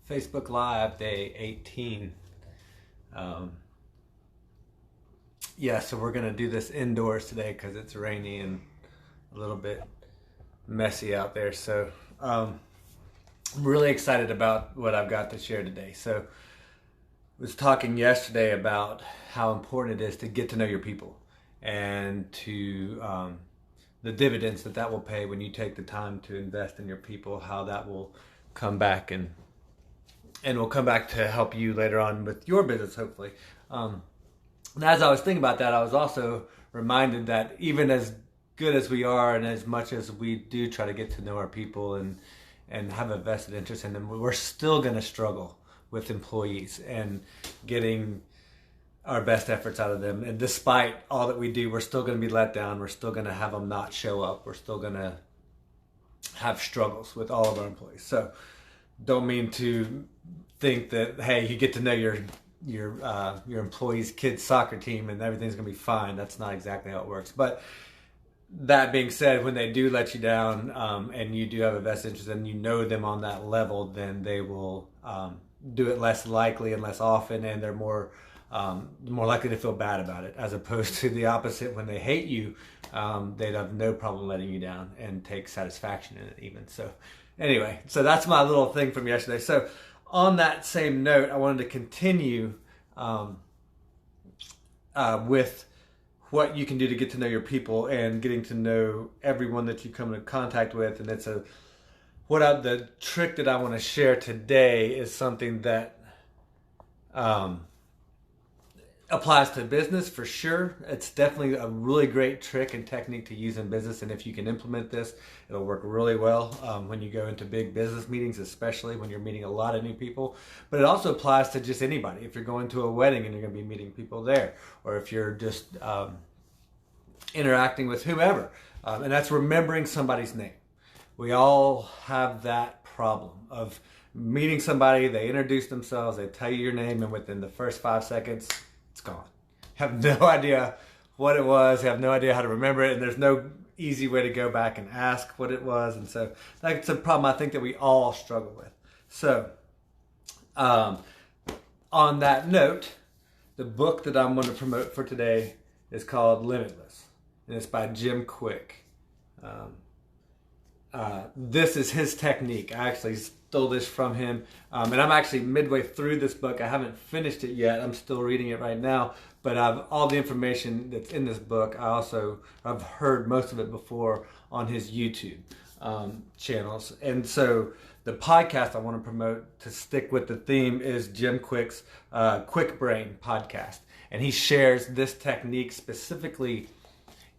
Facebook Live, day 18. So we're going to do this indoors today because it's rainy and a little bit messy out there. So I'm really excited about what I've got to share today. So I was talking yesterday about how important it is to get to know your people and to the dividends that will pay when you take the time to invest in your people, how that will come back and will come back to help you later on with your business, hopefully. And as I was thinking about that, I was also reminded that even as good as we are and as much as we do try to get to know our people and have a vested interest in them, we're still going to struggle with employees and getting our best efforts out of them. And despite all that we do, we're still going to be let down. We're still going to have them not show up. We're still going to have struggles with all of our employees. So don't mean to think that, hey, you get to know your employees' kids' soccer team and everything's going to be fine. That's not exactly how it works. But that being said, when they do let you down and you do have a vested interest and you know them on that level, then they will do it less likely and less often, and they're more likely to feel bad about it, as opposed to the opposite. When they hate you, they'd have no problem letting you down and take satisfaction in it even. So anyway, so that's my little thing from yesterday. So on that same note, I wanted to continue with what you can do to get to know your people and getting to know everyone that you come into contact with. And the trick that I want to share today is something that applies to business for sure. It's definitely a really great trick and technique to use in business, and if you can implement this, it'll work really well when you go into big business meetings, especially when you're meeting a lot of new people. But it also applies to just anybody. If you're going to a wedding and you're going to be meeting people there, or if you're just interacting with whomever, and that's remembering somebody's name. We all have that problem of meeting somebody, they introduce themselves, they tell you your name, and within the first 5 seconds, it's gone. Have no idea what it was, have no idea how to remember it, and there's no easy way to go back and ask what it was. And so that's a problem I think that we all struggle with. So on that note, the book that I'm going to promote for today is called Limitless, and it's by Jim Kwik. This is his technique. I actually stole this from him, and I'm actually midway through this book. I haven't finished it yet. I'm still reading it right now, but all the information that's in this book, I've heard most of it before on his YouTube channels. And so the podcast I want to promote to stick with the theme is Jim Kwik's Quick Brain podcast, and he shares this technique specifically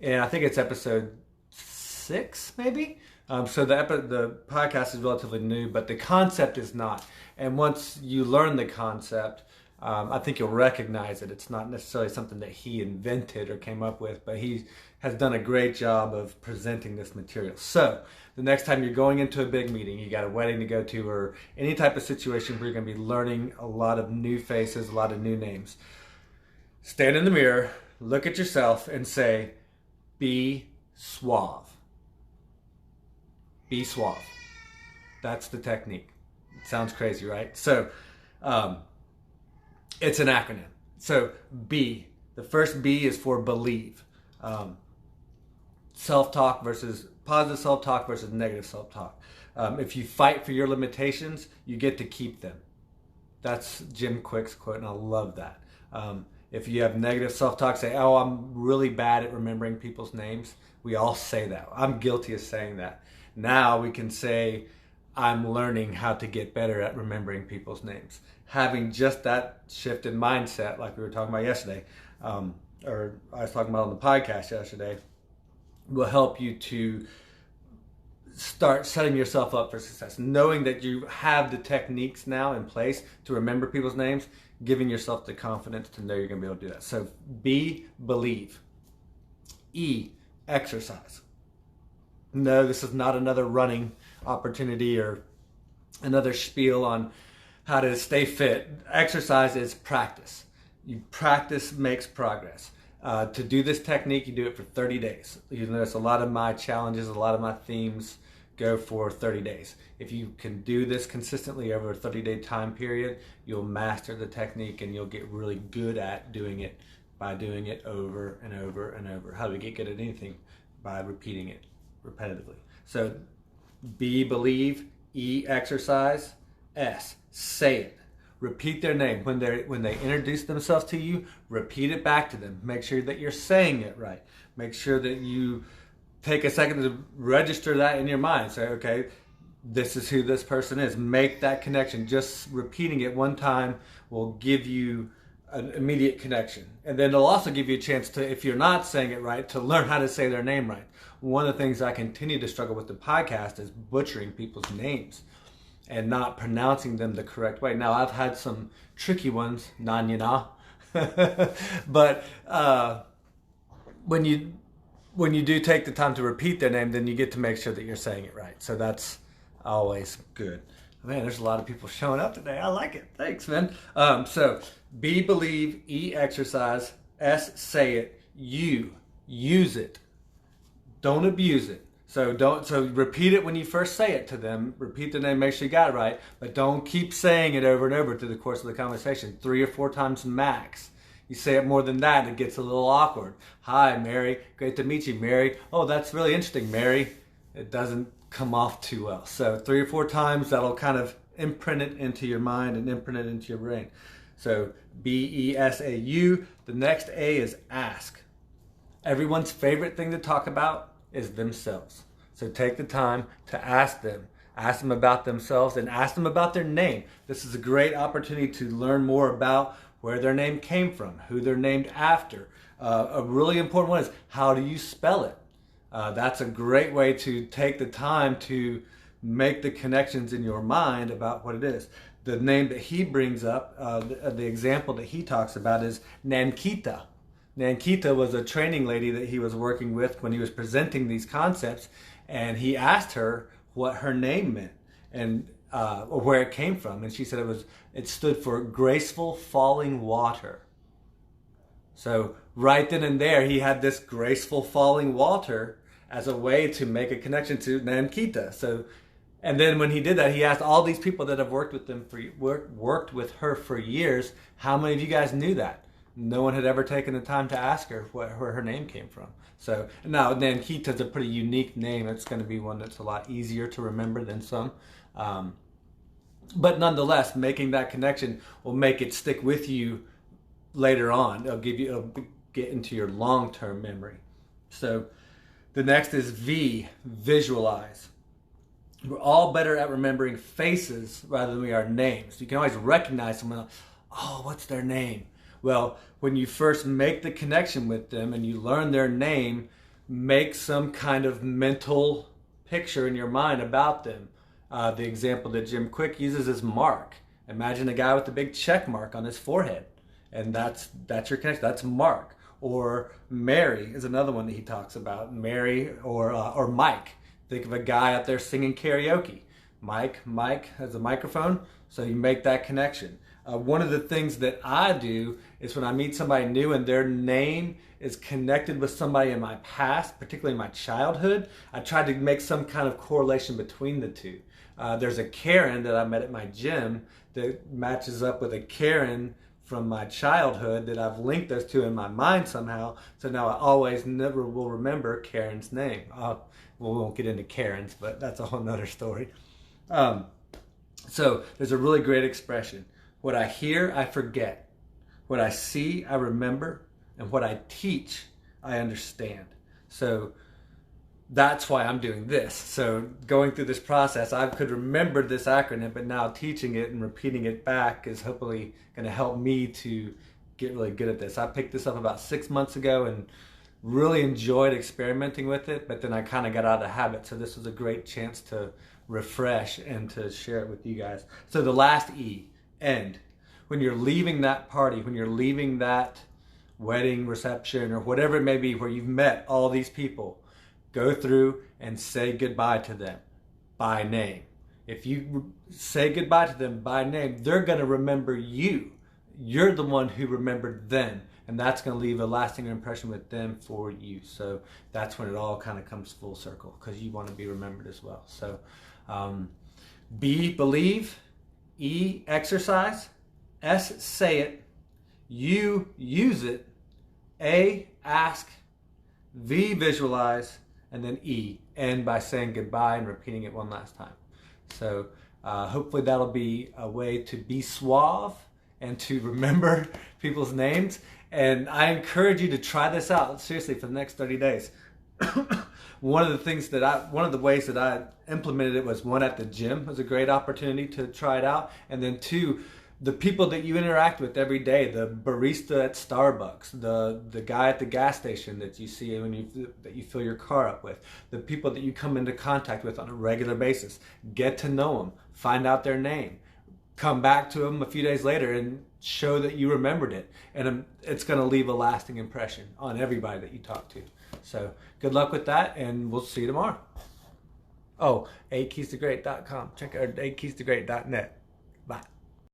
in, I think it's episode 6 maybe. So the podcast is relatively new, but the concept is not. And once you learn the concept, I think you'll recognize it. It's not necessarily something that he invented or came up with, but he has done a great job of presenting this material. So the next time you're going into a big meeting, you got a wedding to go to, or any type of situation where you're going to be learning a lot of new faces, a lot of new names, stand in the mirror, look at yourself, and say, "Be suave." Be suave. That's the technique. It sounds crazy, right? So it's an acronym. So B, the first B is for believe. Self-talk versus positive self-talk versus negative self-talk. If you fight for your limitations, you get to keep them. That's Jim Kwik's quote, and I love that. If you have negative self-talk, say, "Oh, I'm really bad at remembering people's names." We all say that. I'm guilty of saying that. Now we can say, "I'm learning how to get better at remembering people's names." Having just that shift in mindset, like we were talking about yesterday, or I was talking about on the podcast yesterday, will help you to start setting yourself up for success. Knowing that you have the techniques now in place to remember people's names, giving yourself the confidence to know you're going to be able to do that. So B, believe. E, exercise. No, this is not another running opportunity or another spiel on how to stay fit. Exercise is practice. You practice makes progress. To do this technique, you do it for 30 days. You notice a lot of my challenges, a lot of my themes go for 30 days. If you can do this consistently over a 30-day time period, you'll master the technique and you'll get really good at doing it by doing it over and over and over. How do we get good at anything? By repeating it repetitively. So B, believe. E, exercise. S, say it. Repeat their name. When they introduce themselves to you, repeat it back to them. Make sure that you're saying it right. Make sure that you take a second to register that in your mind. Say, okay, this is who this person is. Make that connection. Just repeating it one time will give you an immediate connection. And then it'll also give you a chance to, if you're not saying it right, to learn how to say their name right. One of the things I continue to struggle with the podcast is butchering people's names and not pronouncing them the correct way. Now, I've had some tricky ones, Nanyana, but when you do take the time to repeat their name, then you get to make sure that you're saying it right. So that's always good. Man, there's a lot of people showing up today. I like it. Thanks, man. So B, believe. E, exercise. S, say it. U, use it. Don't abuse it. So repeat it when you first say it to them. Repeat the name, make sure you got it right, but don't keep saying it over and over through the course of the conversation. 3 or 4 times max. You say it more than that, it gets a little awkward. Hi, Mary. Great to meet you, Mary. Oh, that's really interesting, Mary. It doesn't come off too well. So 3 or 4 times, that'll kind of imprint it into your mind and imprint it into your brain. So B-E-S-A-U. The next A is ask. Everyone's favorite thing to talk about is themselves. So take the time to ask them. Ask them about themselves and ask them about their name. This is a great opportunity to learn more about where their name came from, who they're named after. A really important one is, how do you spell it? That's a great way to take the time to make the connections in your mind about what it is. The name that he brings up, the example that he talks about is Nankita. Nankita was a training lady that he was working with when he was presenting these concepts, and he asked her what her name meant and or where it came from, and she said it stood for graceful falling water. So right then and there, he had this graceful falling water as a way to make a connection to Nankita. So, and then when he did that, he asked all these people that have worked with her for years, how many of you guys knew that? No one had ever taken the time to ask her where her name came from. So now Nankita is a pretty unique name. It's going to be one that's a lot easier to remember than some. But nonetheless, making that connection will make it stick with you later on. It'll get into your long-term memory. So the next is V, visualize. We're all better at remembering faces rather than we are names. You can always recognize someone. Oh, what's their name? Well, when you first make the connection with them and you learn their name, make some kind of mental picture in your mind about them. The example that Jim Quick uses is Mark. Imagine a guy with a big check mark on his forehead, and that's your connection. That's Mark. Or Mary is another one that he talks about. Mary or Mike. Think of a guy out there singing karaoke. Mike has a microphone, so you make that connection. One of the things that I do is when I meet somebody new and their name is connected with somebody in my past, particularly in my childhood, I try to make some kind of correlation between the two. There's a Karen that I met at my gym that matches up with a Karen from my childhood that I've linked those two in my mind somehow. So now I never will remember Karen's name. We won't get into Karens, but that's a whole nother story. So there's a really great expression. What I hear, I forget. What I see, I remember. And what I teach, I understand. So that's why I'm doing this. So going through this process, I could remember this acronym, but now teaching it and repeating it back is hopefully going to help me to get really good at this. I picked this up about 6 months ago and really enjoyed experimenting with it, but then I kind of got out of the habit. So this was a great chance to refresh and to share it with you guys. So the last E, end. When you're leaving that party, when you're leaving that wedding reception or whatever it may be where you've met all these people, go through and say goodbye to them by name. If you say goodbye to them by name, they're going to remember you. You're the one who remembered them. and that's going to leave a lasting impression with them for you. So that's when it all kind of comes full circle, because you want to be remembered as well. So B, believe. E, exercise. S, say it. U, use it. A, ask. V, visualize. And then E, end by saying goodbye and repeating it one last time. So hopefully that'll be a way to be suave and to remember people's names. And I encourage you to try this out seriously for the next 30 days. One of the ways that I implemented it was, one, at the gym was a great opportunity to try it out, and then two, the people that you interact with every day, the barista at Starbucks, the guy at the gas station that you see that you fill your car up with, the people that you come into contact with on a regular basis, get to know them, find out their name, come back to them a few days later and show that you remembered it, and it's going to leave a lasting impression on everybody that you talk to. So good luck with that, and we'll see you tomorrow. Oh, 8keystogreat.com. Check out 8keystogreat.net. Bye.